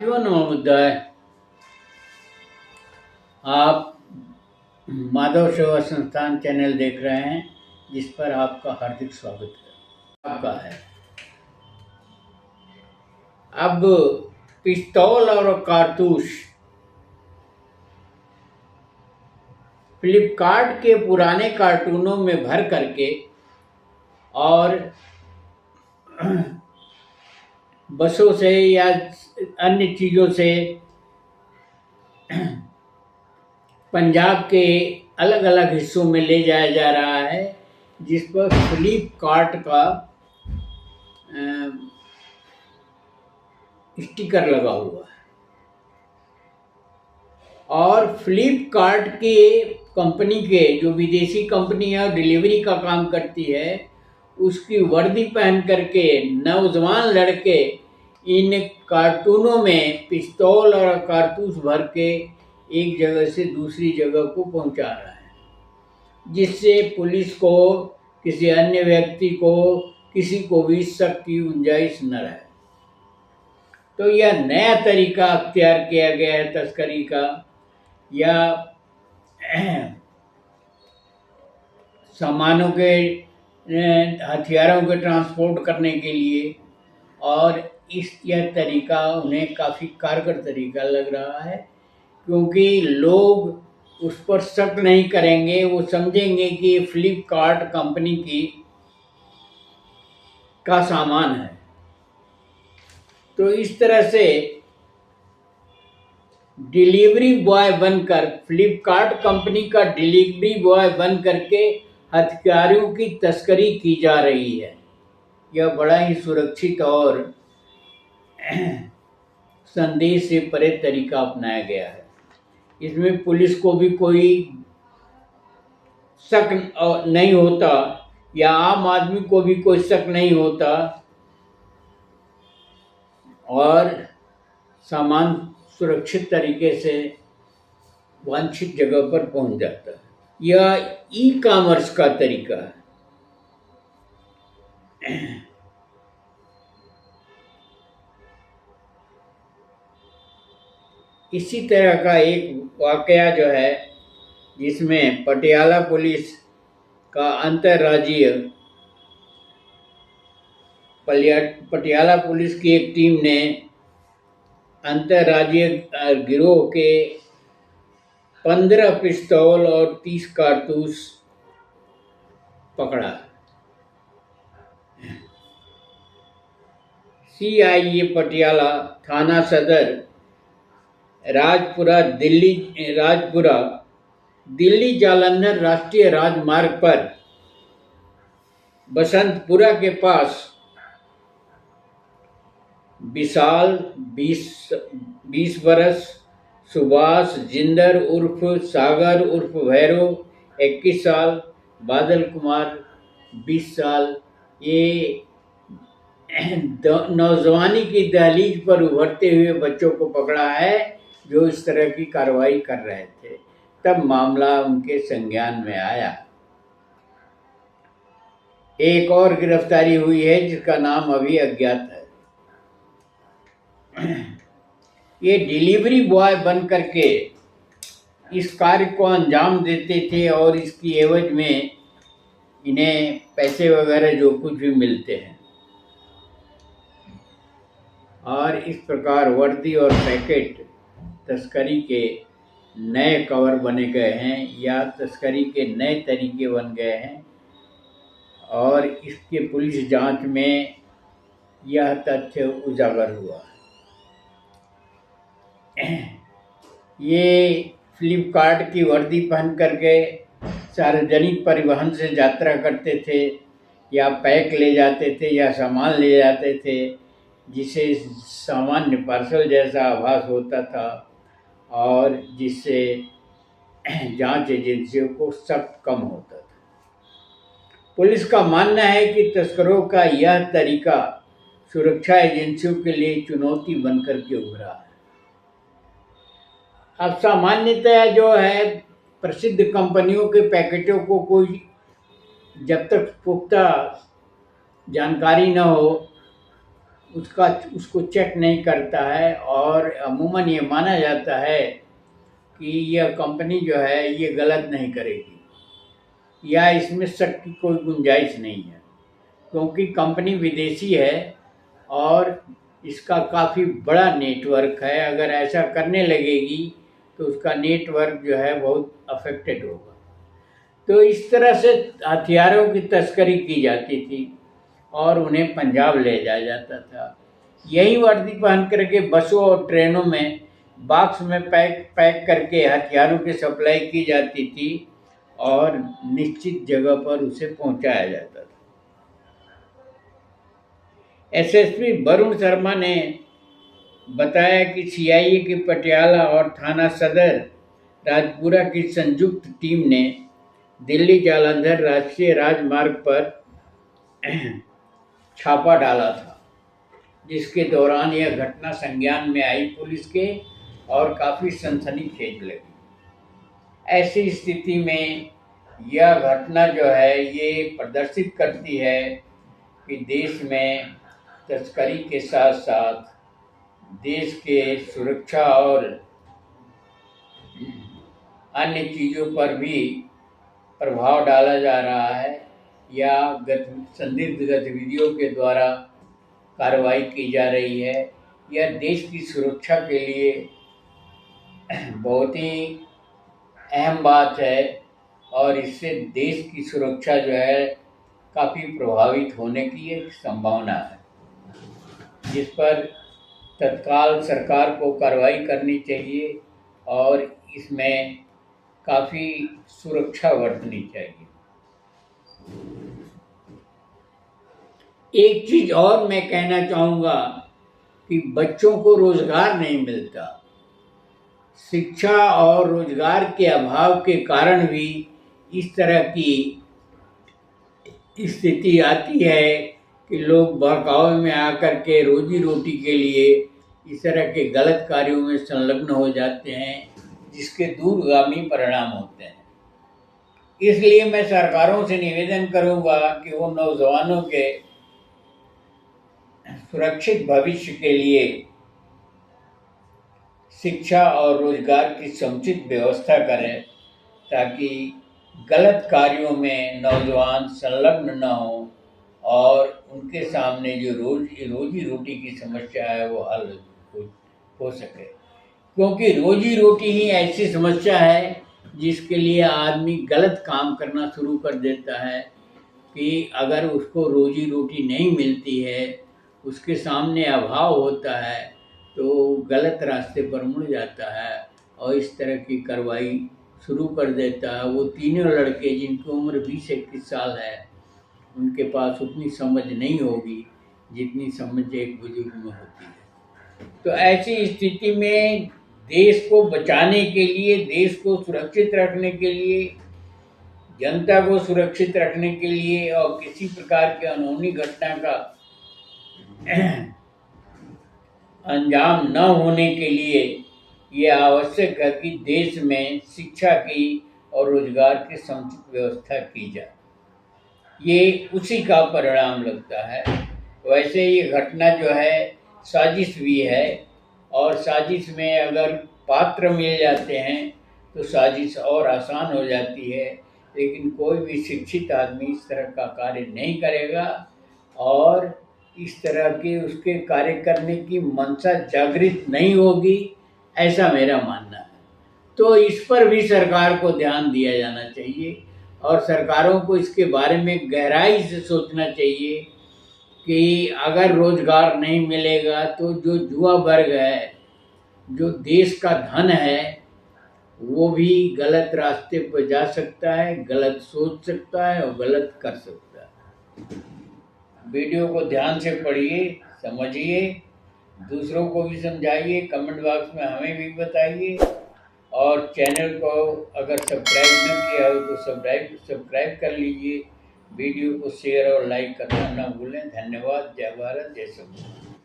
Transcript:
जीवन मुद्दा है। आप माधव सेवा संस्थान चैनल देख रहे हैं, जिस पर आपका हार्दिक स्वागत है। आपका है। अब पिस्तौल और कारतूस फ्लिपकार्ट के पुराने कार्टूनों में भर करके और बसों से या अन्य चीज़ों से पंजाब के अलग अलग हिस्सों में ले जाया जा रहा है, जिस पर फ्लिपकार्ट का स्टिकर लगा हुआ है। और फ्लिपकार्ट के कंपनी के जो विदेशी कंपनी है और डिलीवरी का काम करती है, उसकी वर्दी पहन करके नौजवान लड़के इन कार्टूनों में पिस्तौल और कारतूस भर के एक जगह से दूसरी जगह को पहुंचा रहा है, जिससे पुलिस को, किसी अन्य व्यक्ति को, किसी को भी शक की गुंजाइश न रहे। तो यह नया तरीका अख्तियार किया गया है तस्करी का, या सामानों के, हथियारों के ट्रांसपोर्ट करने के लिए। और यह तरीका उन्हें काफ़ी कारगर तरीका लग रहा है, क्योंकि लोग उस पर शक नहीं करेंगे। वो समझेंगे कि ये फ्लिपकार्ट कंपनी का सामान है। तो इस तरह से डिलीवरी बॉय बनकर, फ्लिपकार्ट कंपनी का डिलीवरी बॉय बन करके हथियारों की तस्करी की जा रही है। यह बड़ा ही सुरक्षित और संदेश से परे तरीका अपनाया गया है। इसमें पुलिस को भी कोई शक नहीं होता, या आम आदमी को भी कोई शक नहीं होता, और सामान सुरक्षित तरीके से वांछित जगह पर पहुंच जाता है। यह ई कॉमर्स का तरीका है। इसी तरह का एक वाकया जो है, जिसमें पटियाला पुलिस का अंतर्राज्यीय पटियाला पुलिस की एक टीम ने अंतर्राज्यीय गिरोह के 15 पिस्तौल और 30 कारतूस पकड़ा। CIA पटियाला थाना सदर राजपुरा दिल्ली जालंधर राष्ट्रीय राजमार्ग पर बसंतपुरा के पास विशाल 20 बरस, सुभाष जिंदर उर्फ सागर उर्फ भैरव 21 साल, बादल कुमार 20 साल, ये नौजवानी की दहलीज पर उभरते हुए बच्चों को पकड़ा है, जो इस तरह की कार्रवाई कर रहे थे। तब मामला उनके संज्ञान में आया। एक और गिरफ्तारी हुई है, जिसका नाम अभी अज्ञात है। ये डिलीवरी बॉय बन करके इस कार्य को अंजाम देते थे, और इसकी एवज में इन्हें पैसे वगैरह जो कुछ भी मिलते हैं। और इस प्रकार वर्दी और पैकेट तस्करी के नए कवर बने गए हैं, या तस्करी के नए तरीके बन गए हैं। और इसके पुलिस जांच में यह तथ्य उजागर हुआ। ये फ्लिपकार्ट की वर्दी पहन करके सार्वजनिक परिवहन से यात्रा करते थे, या पैक ले जाते थे, या सामान ले जाते थे, जिसे सामान्य पार्सल जैसा आभास होता था, और जिससे जांच एजेंसियों को शक कम होता था। पुलिस का मानना है कि तस्करों का यह तरीका सुरक्षा एजेंसियों के लिए चुनौती बनकर के उभरा है। अब सामान्यतः जो है, प्रसिद्ध कंपनियों के पैकेटों को कोई जब तक पुख्ता जानकारी न हो, उसको चेक नहीं करता है, और अमूमन ये माना जाता है कि यह कंपनी जो है ये गलत नहीं करेगी या इसमें शक की कोई गुंजाइश नहीं है, क्योंकि कंपनी विदेशी है और इसका काफ़ी बड़ा नेटवर्क है। अगर ऐसा करने लगेगी तो उसका नेटवर्क जो है बहुत अफेक्टेड होगा। तो इस तरह से हथियारों की तस्करी की जाती थी और उन्हें पंजाब ले जाया जाता था। यही वर्दी पहन करके बसों और ट्रेनों में बॉक्स में पैक पैक करके हथियारों की सप्लाई की जाती थी और निश्चित जगह पर उसे पहुंचाया जाता था। एसएसपी वरुण शर्मा ने बताया कि सीआईए की पटियाला और थाना सदर राजपुरा की संयुक्त टीम ने दिल्ली जालंधर राष्ट्रीय राजमार्ग पर छापा डाला था, जिसके दौरान यह घटना संज्ञान में आई पुलिस के और काफ़ी सनसनीखेज लगी। ऐसी स्थिति में यह घटना जो है ये प्रदर्शित करती है कि देश में तस्करी के साथ साथ देश के सुरक्षा और अन्य चीज़ों पर भी प्रभाव डाला जा रहा है या संदिग्ध गतिविधियों के द्वारा कार्रवाई की जा रही है। यह देश की सुरक्षा के लिए बहुत ही अहम बात है और इससे देश की सुरक्षा जो है काफ़ी प्रभावित होने की एक संभावना है, जिस पर तत्काल सरकार को कार्रवाई करनी चाहिए और इसमें काफ़ी सुरक्षा बरतनी चाहिए। एक चीज़ और मैं कहना चाहूँगा कि बच्चों को रोज़गार नहीं मिलता। शिक्षा और रोज़गार के अभाव के कारण भी इस तरह की स्थिति आती है कि लोग बहकावे में आकर के रोजी रोटी के लिए इस तरह के गलत कार्यों में संलग्न हो जाते हैं, जिसके दूरगामी परिणाम होते हैं। इसलिए मैं सरकारों से निवेदन करूंगा कि वो नौजवानों के सुरक्षित भविष्य के लिए शिक्षा और रोजगार की समुचित व्यवस्था करें, ताकि गलत कार्यों में नौजवान संलग्न न हों और उनके सामने जो रोजी रोटी की समस्या है वो हल हो सके। क्योंकि रोजी रोटी ही ऐसी समस्या है जिसके लिए आदमी गलत काम करना शुरू कर देता है कि अगर उसको रोजी रोटी नहीं मिलती है, उसके सामने अभाव होता है, तो गलत रास्ते पर मुड़ जाता है और इस तरह की कार्रवाई शुरू कर देता है। वो तीनों लड़के जिनकी उम्र 20-21 साल है, उनके पास उतनी समझ नहीं होगी जितनी समझ एक बुजुर्ग में होती है। तो ऐसी स्थिति में देश को बचाने के लिए, देश को सुरक्षित रखने के लिए, जनता को सुरक्षित रखने के लिए और किसी प्रकार की अनहोनी घटना का अंजाम न होने के लिए ये आवश्यक है कि देश में शिक्षा की और रोजगार की समुचित व्यवस्था की जाए। ये उसी का परिणाम लगता है। वैसे ये घटना जो है साजिश भी है, और साजिश में अगर पात्र मिल जाते हैं तो साजिश और आसान हो जाती है, लेकिन कोई भी शिक्षित आदमी इस तरह का कार्य नहीं करेगा और इस तरह के उसके कार्य करने की मंशा जागृत नहीं होगी, ऐसा मेरा मानना है। तो इस पर भी सरकार को ध्यान दिया जाना चाहिए और सरकारों को इसके बारे में गहराई से सोचना चाहिए कि अगर रोजगार नहीं मिलेगा तो जो युवा वर्ग है, जो देश का धन है, वो भी गलत रास्ते पर जा सकता है, गलत सोच सकता है और गलत कर सकता है। वीडियो को ध्यान से पढ़िए, समझिए, दूसरों को भी समझाइए, कमेंट बॉक्स में हमें भी बताइए, और चैनल को अगर सब्सक्राइब न किया हो तो सब्सक्राइब कर लीजिए। वीडियो को शेयर और लाइक करना न भूलें। धन्यवाद। जय भारत, जय संविधान।